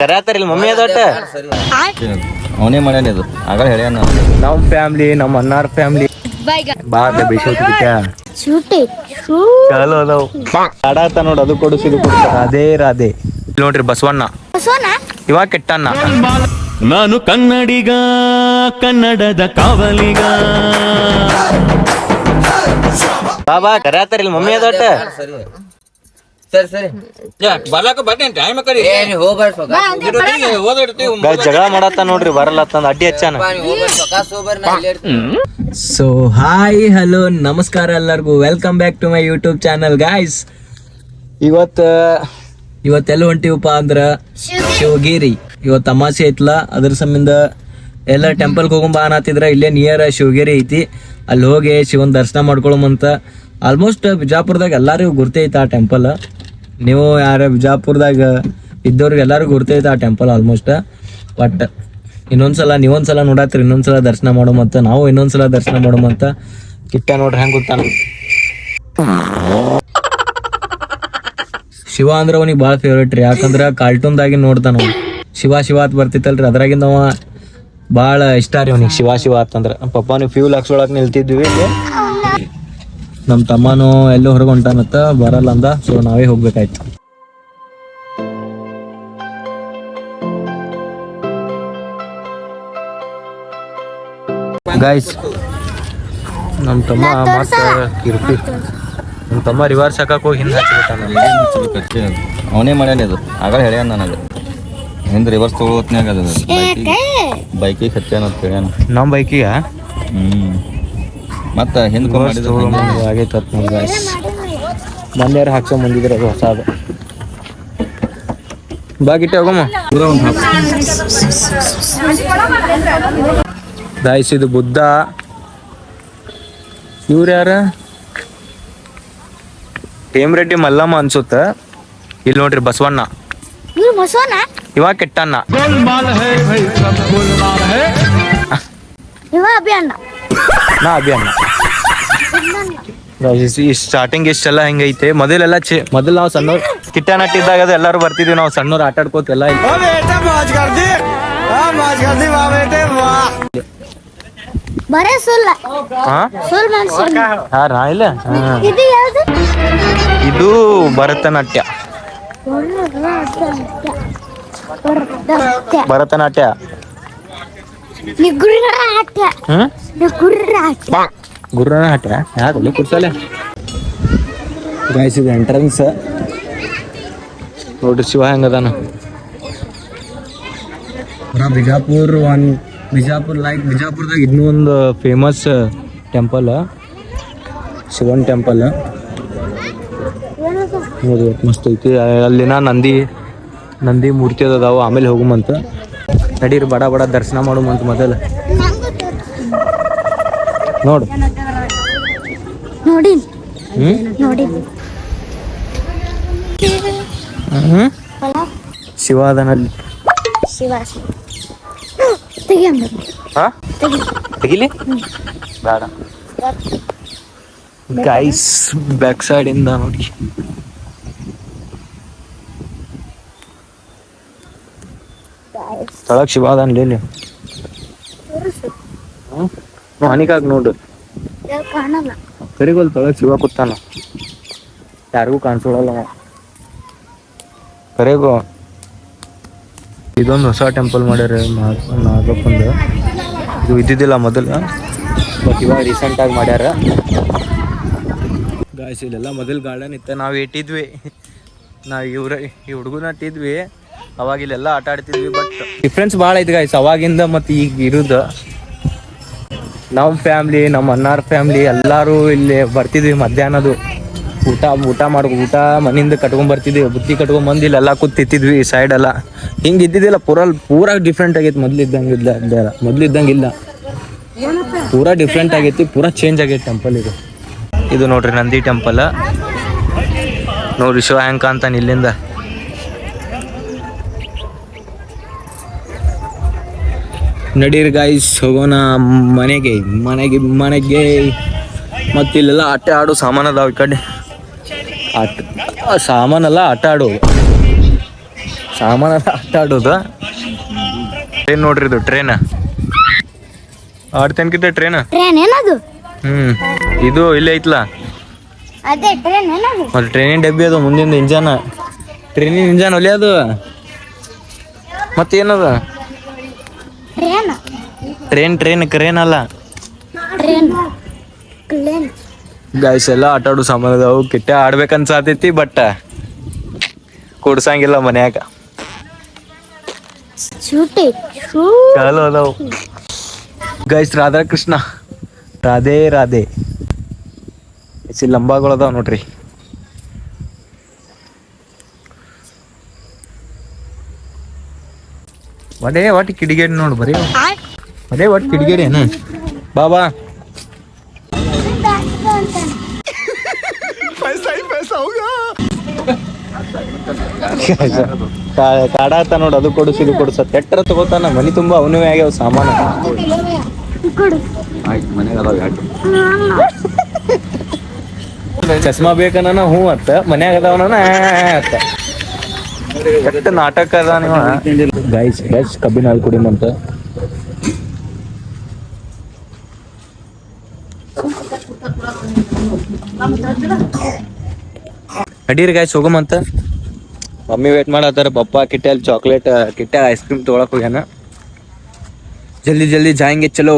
ಕರ್ಯಾತಾರಿಲ್ಲ mummy ಅದೊಟ್ಟ ಅವನೇ ಮಾಡ್ಯಾನ ಇದು ಆಗ ಹೇಳ್ಯಾನ. ನಮ್ಮ ಫ್ಯಾಮ್ಲಿ ನಮ್ಮ ಅಣ್ಣಾರ ಫ್ಯಾಮ್ಲಿ ಬಾದ ಚಲೋ ಅದಾವ ಆಡಾತ ನೋಡು. ಅದು ಕೊಡಿಸಿದು ಕೊಡ್ತಾರ ಅದೇ ರಾಧೆ ನೋಡ್ರಿ ಬಸವಣ್ಣ ಇವಾಗ ಕೆಟ್ಟಣ್ಣ. ನಾನು ಕನ್ನಡಿಗ ಕನ್ನಡದ ಕಾವಲಿಗ. ಬಾಬಾ ಕರ್ಯಾತಾರಿಲ್ಲ ಮಮ್ಮಿ ಅದೊಟ್ಟ ಜಗಳ ಮಾಡತ್ತ ನೋಡ್ರಿ ಬರಲ್ಲತ್ತಂದ ಅಡ್ಡಿ ಹಚ್ಚಾನ. ಸೊ ಹಾಯ್ ಹಲೋ ನಮಸ್ಕಾರ ಎಲ್ಲರಿಗೂ, welcome back to my YouTube channel guys. ಇವತ್ತೆಲ್ಲ ಹೊಂಟಿವಪ್ಪ ಅಂದ್ರ ಶಿವಗಿರಿ. ಇವತ್ತು ಅಮಾಸೆ ಐತ್ಲ, ಅದ್ರ ಸಂಬಂಧ ಎಲ್ಲ ಟೆಂಪಲ್ಗೆ ಹೋಗೊಂಬ ಅನ್ನತ್ತಿದ್ರ. ಇಲ್ಲೇ ನಿಯರ್ ಶಿವಗಿರಿ ಐತಿ, ಅಲ್ಲಿ ಹೋಗಿ ಶಿವನ್ ದರ್ಶನ ಮಾಡ್ಕೊಳಮಂತ. ಆಲ್ಮೋಸ್ಟ್ ಬಿಜಾಪುರದಾಗ ಎಲ್ಲರಿಗೂ ಗುರ್ತೈತೆ ಆ ಟೆಂಪಲ್. ನೀವು ಯಾರ ಬಿಜಾಪುರದಾಗ ಇದ್ದವ್ರಿಗೆ ಎಲ್ಲರಿಗೂ ಗುರ್ತೈತೆ ಆ ಟೆಂಪಲ್ ಆಲ್ಮೋಸ್ಟ್. ಬಟ್ ನೀವೊಂದ್ಸಲ ನೋಡತ್ರಿ, ಇನ್ನೊಂದ್ಸಲ ದರ್ಶನ ಮಾಡೋಮಂತ, ನಾವು ಇನ್ನೊಂದ್ಸಲ ದರ್ಶನ ಮಾಡೋಮಂತ. ಕಿಟ್ಟ ನೋಡ್ರಿ ಹೆಂಗ್ ಗೊತ್ತಾನ. ಶಿವ ಅಂದ್ರೆ ಅವನಿಗೆ ಭಾಳ ಫೇವ್ರೇಟ್ ರೀ, ಯಾಕಂದ್ರೆ ಕಾರ್ಟೂನ್ದಾಗಿ ನೋಡ್ತಾನ. ಶಿವ ಅಂತ ಬರ್ತಿತ್ತಲ್ರಿ, ಅದ್ರಾಗಿಂದ ಅವ ಭಾಳ ಇಷ್ಟ ರೀ ಅವನಿಗೆ ಶಿವ ಅಂತಂದ್ರೆ. ಪಪ್ಪಾನು ಫ್ಯೂಲ್ ಹಾಕ್ಸೊಳಕ್ ನಿಲ್ತಿದ್ವಿ, ನಮ್ಮ ತಮ್ಮನೂ ಎಲ್ಲೋ ಹೊರಗೆ ಹೊಂಟಾನತ್ತ, ಬರಲ್ಲ ಅಂದ. ಸೊ ನಾವೇ ಹೋಗ್ಬೇಕಾಯ್ತು. ಗಾಯ್ಸ್ ನಮ್ಮ ತಮ್ಮ ಮತ್ತೆ ಕಿರ್ಪಿ, ನಮ್ಮ ತಮ್ಮ ರಿವರ್ಸ್ ಹಾಕಕ್ಕೆ ಹೋಗಿ ಹಿಂದೆ ಹಚ್ಚಿಬಿಟ್ಟಾನ. ಅವನೇ ಮಾಡ್ಯಾನ ಇದು ಆಗ ಹೇಳ್ಯಾನ ನನಗೆ. ಹಿಂದೆ ರಿವರ್ಸ್ ತಗೋತ್ನ್ಯಾಗ ಅದ ಬೈಕಿಗೆ ಹಚ್ಚಾನ ಅಂತ ಹೇಳ್ಯಾನ. ನಮ್ಮ ಬೈಕಿಗೆ ಮತ್ತೆ ಹಿಂದೆ ಆಗೈತೆ ನೋಡಿ ಗಾಯ್ಸ್. ಮಂದ್ಯಾರು ಹಾಕ್ಸೋ ಬಂದಿದ್ರೆ ಅದು ಹೊಸಾದು ಬಾಗಿಟ್ಟೆ ಹೋಗಮ್ಮ ಗಾಯ್ಸ್. ಇದು ಬುದ್ಧ. ಇವ್ರು ಯಾರ? ಹೇಮರೆಡ್ಡಿ ಮಲ್ಲಮ್ಮ ಅನ್ಸುತ್ತ. ಇಲ್ಲಿ ನೋಡ್ರಿ ಬಸವಣ್ಣ ಇವಾಗ ಕೆಟ್ಟಣ್ಣ. ನಾ ಅಭಿಯಣ್ಣ. ಸ್ಟಾರ್ಟಿಂಗ್ ಇಷ್ಟೆಲ್ಲ ಹೆಂಗೈತೆ. ಮೊದಲೆಲ್ಲ ಮೊದಲು ನಾವು ಸಣ್ಣವ್ರು ಕಿಟ್ಟ ನಟ್ಟಿದ್ದಾಗ ಅದು ಎಲ್ಲರೂ ಬರ್ತಿದ್ವಿ ನಾವು ಸಣ್ಣವ್ರು ಆಟ ಆಡ್ಕೋತ ಎಲ್ಲ. ಇದು ಭರತನಾಟ್ಯ. ಭರತನಾಟ್ಯ ಗುರುನಾಟ್ಯ ಯಾಕಲ್ಲಿ ಕುರ್ಸಲೆ ಗಾಯ್ಸ್. ಇದು ಎಂಟ್ರೆನ್ಸ್ ನೋಡ್ರಿ ಶಿವ ಹೆಂಗದಾನ. ಬಿಜಾಪುರದಾಗ ಇನ್ನೂ ಒಂದು ಫೇಮಸ್ ಟೆಂಪಲ್, ಶಿವನ್ ಟೆಂಪಲ್ ನೋಡಿ ಮಸ್ತ್ ಐತಿ. ಅಲ್ಲಿನ ನಂದಿ ಮೂರ್ತಿ ಅದಾವ, ಆಮೇಲೆ ಹೋಗುಮಂತ. ನಡೀರಿ ಬಡ ದರ್ಶನ ಮಾಡುಮಂತ ಮೊದಲು. ನೋಡು ಶಿವ ಅದನಲ್ಲಿ. ತೆಗಿಲಿ ಬೇಡ ಗೈಸ್. ಬ್ಯಾಕ್ ಸೈಡ್ ಇಂದ ನೋಡಿ ತಳಗ್ ಶಿವ ಅದನ್ಲಿ. ಹಾನಿಕಾಗ್ ನೋಡು ಕರಿಗೋಲ್ ತಳಗ್ ಶಿವ ಕೂತಾನ, ಯಾರಿಗೂ ಕಾಣಿಸೋಳಲ್ಲ ಕರೆಗೋ. ಇದೊಂದು ಹೊಸ ಟೆಂಪಲ್ ಮಾಡ್ಯಾರ ನಾಗಪ್ಪಂದು. ಇದು ಇದ್ದಿದ್ದಿಲ್ಲ ಮೊದಲು, ಬಟ್ ಇವಾಗ ರೀಸೆಂಟಾಗಿ ಮಾಡ್ಯಾರ ಗಾಯ್ಸ್. ಇಲ್ಲೆಲ್ಲ ಮೊದಲು ಗಾರ್ಡನ್ ಇತ್ತು, ನಾವು ಇಟ್ಟಿದ್ವಿ. ನಾವು ಈ ಹುಡುಗನ ಇಟ್ಟಿದ್ವಿ ಅವಾಗ. ಇಲ್ಲೆಲ್ಲ ಆಟ ಆಡ್ತಿದ್ವಿ. ಬಟ್ ಡಿಫ್ರೆನ್ಸ್ ಭಾಳ ಐತೆ ಗಾಯ್ಸ್ ಅವಾಗಿಂದ ಮತ್ತು ಈಗ ಇರೋದು. ನಮ್ಮ ಫ್ಯಾಮ್ಲಿ ನಮ್ಮ ಅಣ್ಣಾರ ಫ್ಯಾಮ್ಲಿ ಎಲ್ಲರೂ ಇಲ್ಲಿ ಬರ್ತಿದ್ವಿ. ಮಧ್ಯಾಹ್ನದು ಊಟ ಮನೆಯಿಂದ ಕಟ್ಕೊಂಡ್ ಬರ್ತಿದ್ವಿ, ಬುತ್ತಿ ಕಟ್ಕೊಂಡ್ ಬಂದು ಇಲ್ಲೆಲ್ಲ ಕೂತಿದ್ವಿ. ಈ ಸೈಡ್ ಎಲ್ಲ ಹಿಂಗೆ ಇದ್ದಿದ್ದಿಲ್ಲ, ಪೂರಾ ಡಿಫ್ರೆಂಟ್ ಆಗೈತಿ. ಮೊದ್ಲಿದ್ದಂಗಿಲ್ಲ, ಪೂರಾ ಡಿಫ್ರೆಂಟ್ ಆಗೈತಿ, ಪೂರಾ ಚೇಂಜ್ ಆಗೈತಿ ಟೆಂಪಲ್. ಇದು ನೋಡ್ರಿ ನಂದಿ ಟೆಂಪಲ್. ನೋಡ್ರಿ ಶಿವ ಹೆಂಗ್ ಕಾಣ್ತಾನೆ ಇಲ್ಲಿಂದ. ನಡೀರಿ ಗಾಯ್ಸ್ ಹೋಗೋಣ ಮನೆಗೆ. ಮತ್ತು ಇಲ್ಲೆಲ್ಲ ಆಟ ಆಡೋ ಸಾಮಾನು ಅದಾವ. ಈ ಕಡೆ ಸಾಮಾನೆಲ್ಲ ಆಟ ಆಡೋ ಸಾಮಾನ ಆಟ ಆಡೋದು. ಟ್ರೈನ್ ನೋಡ್ರಿ ಇದು ಟ್ರೈನ್ ಆಡ್ತೇನ್ಕಿದ್ದ ಟ್ರೈನ್. ಟ್ರೈನ್ ಏನದು? ಇದು ಇಲ್ಲೇ ಐತ್ಲ ಅದೇ ಟ್ರೈನ್ ಏನದು? ಮತ್ತೆ ಟ್ರೈನಿನ ಡಬ್ಬಿ ಅದು ಮುಂದಿನ ಇಂಜನ್. ಟ್ರೈನಿನ ಇಂಜನ್ ಒಲೆ ಅದು. ಮತ್ತೇನದ? ಟ್ರೈನ್ ಟ್ರೈನ್ ಕ್ರೇನ್ ಅಲ್ಲ. Train plane. ಗಾಯ್ಸ್ ಎಲ್ಲ ಆಟ ಆಡೋ ಸಾಮಾನು ಅದಾವು. ಕಿಟ್ಟ ಆಡ್ಬೇಕನ್ಸಾತೈತಿ ಬಟ್ ಕೊಡ್ಸಂಗಿಲ್ಲ ಮನ್ಯಾಗ. ಶೂಟಿ ಚಾಲು ಅದಾವು ಗೈಸ್. ರಾಧಾಕೃಷ್ಣ ರಾಧೆ ರಾಧೆ ಲಂಬಾಗಳು ಅದಾವ ನೋಡ್ರಿ. ಅದೇ ಒಟ್ಟು ಕಿಡಿಗೇಡಿ ನೋಡು ಬರೀ ಅದೇ ಒಟ್ಟು ಕಿಡಿಗೇಡಿ ಏನ. ಬಾಬಾ ಕಾಡಾತ ನೋಡು. ಅದು ಕೊಡಿಸಿ ಇದು ಕೊಡಿಸ ತೆಟ್ಟರ ತಗೋತಾನ. ಮನಿ ತುಂಬಾ ಅವನವೇ ಆಗ್ಯಾವ ಸಾಮಾನು. ಆಯ್ತು ಮನೆಗೆ ಅದಾವ ಯಾಕೆ ಚಸ್ಮಾ ಬೇಕನ ಹೂ ಅತ್ತ ಮನ್ಯಾಗ ಅದಾವನ ಅತ್ತ. ಕೆಟ್ಟ ನಾಟಕ ಅದ ನೀವ. ಗೈಸ್ ಬೆಸ್ಟ್ ಕಬ್ಬಿನ ಹಾಲು ಕುಡಿಮಂತ. ಅಡೀರಿ ಗಾಯ್ಸ್ ಹೋಗಮಂತ. ಮಮ್ಮಿ ವೇಟ್ ಮಾಡತ್ತಾರ. ಪಪ್ಪ ಕಿಟ್ಟೆಲ್ ಚಾಕ್ಲೇಟ್ ಕಿಟ್ಟ ಐಸ್ ಕ್ರೀಮ್ ತೊಗೊಳಕ್ ಹೋಗ್ಯಾನ. ಜಲ್ದಿ ಜಲ್ದಿ ಜಾಯಂಗೆ ಚಲೋ.